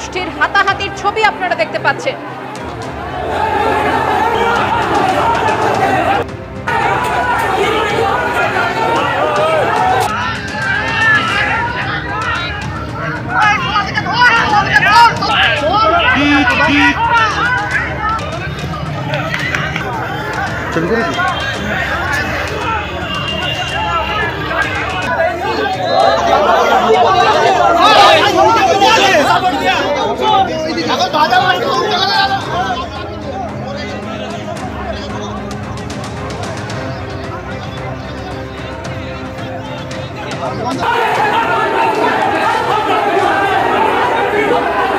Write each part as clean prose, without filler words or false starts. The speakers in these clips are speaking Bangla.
গোষ্ঠীর হাতাহাতির ছবি আপনারা দেখতে পাচ্ছেন।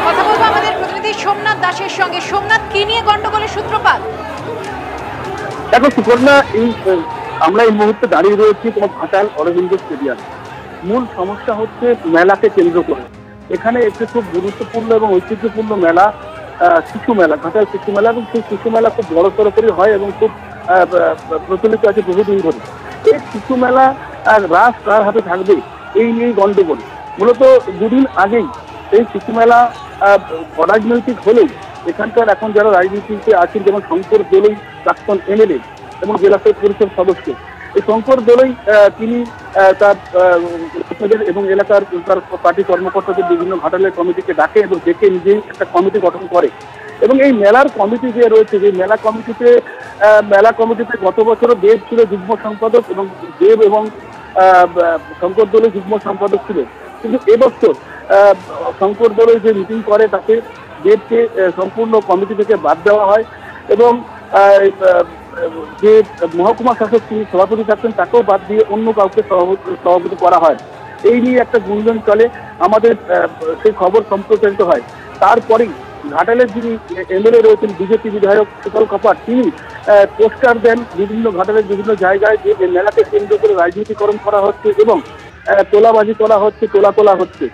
কথা বলবো আমাদের প্রতিনিধি সোমনাথ দাসের সঙ্গে। সোমনাথ, কি নিয়ে গন্ডগোলের সূত্রপাত? দেখো সুকন্যা, আমরা এই মুহূর্তে দাঁড়িয়ে রয়েছি তোমার ঘাটাল অরবিন্দ স্টেডিয়াম। মূল সমস্যা হচ্ছে মেলাকে কেন্দ্র করে। এখানে একটি খুব গুরুত্বপূর্ণ এবং ঐতিহ্যপূর্ণ মেলা, শিশু মেলা, ঘাটাল শিশু মেলা, এবং সেই শিশু মেলা খুব বড় সড়ো করে হয় এবং খুব প্রচলিত আছে বহুদিন ধরে। এই শিশু মেলা রাস কার হাতে থাকবে এই নিয়েই গন্ডগোল। মূলত দুদিন আগেই এই শিশু মেলা অরাজনৈতিক হলেও এখানকার এখন যারা রাজনীতিতে আছেন, যেমন শঙ্কর দোলই প্রাক্তন এমএলএ এবং জেলা পরিষদ সদস্য, এই শঙ্কর দোলই তিনি তার এবং এলাকার তার পার্টি কর্মকর্তাদের বিভিন্ন ঘাটালের কমিটিকে ডাকে এবং ডেকে নিজেই একটা কমিটি গঠন করে। এবং এই মেলার কমিটি যে রয়েছে, যে মেলা কমিটিতে গত বছরও দেব ছিল যুগ্ম সম্পাদক এবং দেব এবং শঙ্কর দোলই যুগ্ম সম্পাদক ছিল। কিন্তু এবছর শঙ্কর দোলই যে মিটিং করে তাতে দেবকে সম্পূর্ণ কমিটি থেকে বাদ দেওয়া হয় এবং যে মহকুমা শাসক তিনি সভাপতি থাকতেন তাকেও বাদ দিয়ে অন্য কাউকে সভাপতি করা হয়। এই নিয়ে একটা গুঞ্জন চলে, আমাদের সেই খবর সম্প্রচারিত হয়। তারপরেই ঘাটালের যিনি এমএলএ রয়েছেন বিজেপি বিধায়ক শীতল কপাট, তিনি পোস্টার দেন বিভিন্ন ঘাটালের বিভিন্ন জায়গায় যে মেলাকে কেন্দ্র করে রাজনীতিকরণ করা হচ্ছে এবং তোলাবাজি করা হচ্ছে, তোলা হচ্ছে।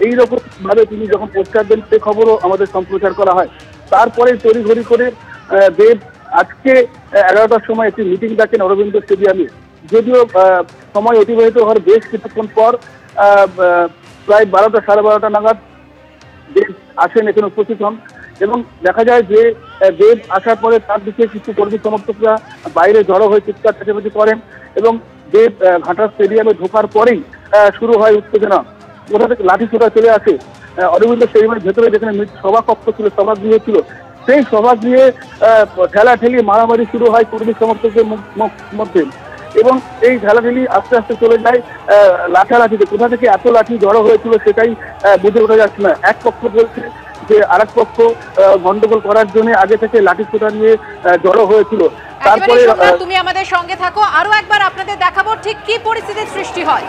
এইরকম ভাবে তিনি যখন পোস্টার দেন সে খবরও আমাদের সম্প্রচার করা হয়। তারপরে তড়িঘড়ি করে দেব আজকে 11টার সময় একটি মিটিং ডাকেন অরবিন্দ স্টেডিয়ামে। যদিও সময় অতিবাহিত হওয়ার বেশ কিছুক্ষণ পর প্রায় 12টা সাড়ে 12টা নাগাদ দেব আসেন, এখানে উপস্থিত হন এবং দেখা যায় যে দেব আসার পরে তার দিকে কিছু কর্মী সমর্থকরা বাইরে জড়ো হয়ে চিৎকার চেঁচামেচি করেন এবং দেব ঘাটাল স্টেডিয়ামে ঢোকার পরেই শুরু হয় উত্তেজনা। কোথা থেকে লাঠি ছোটা চলে আসে অরবিন্দ স্টেডিয়ামের ভেতরে, যেখানে সভাকক্ষ ছিল, সভাগৃহ ছিল, সেই সভাগৃহে ঠেলাঠেলি মারামারি শুরু হয় কর্মী সমর্থকদের মধ্যে এবং এই ঠেলাঠেলি আস্তে আস্তে চলে যায় লাঠালাঠিতে। কোথা থেকে এত লাঠি জড়ো হয়েছিল সেটাই বুঝে ওঠা যাচ্ছে না। এক পক্ষ বলছে যে আরেক পক্ষ গন্ডগোল করার জন্য আগে থেকে লাঠি ছোটা নিয়ে জড়ো হয়েছিল। তারপরে তুমি আমাদের সঙ্গে থাকো, আরো একবার আপনাদের দেখাবো ঠিক কি পরিস্থিতির সৃষ্টি হয়।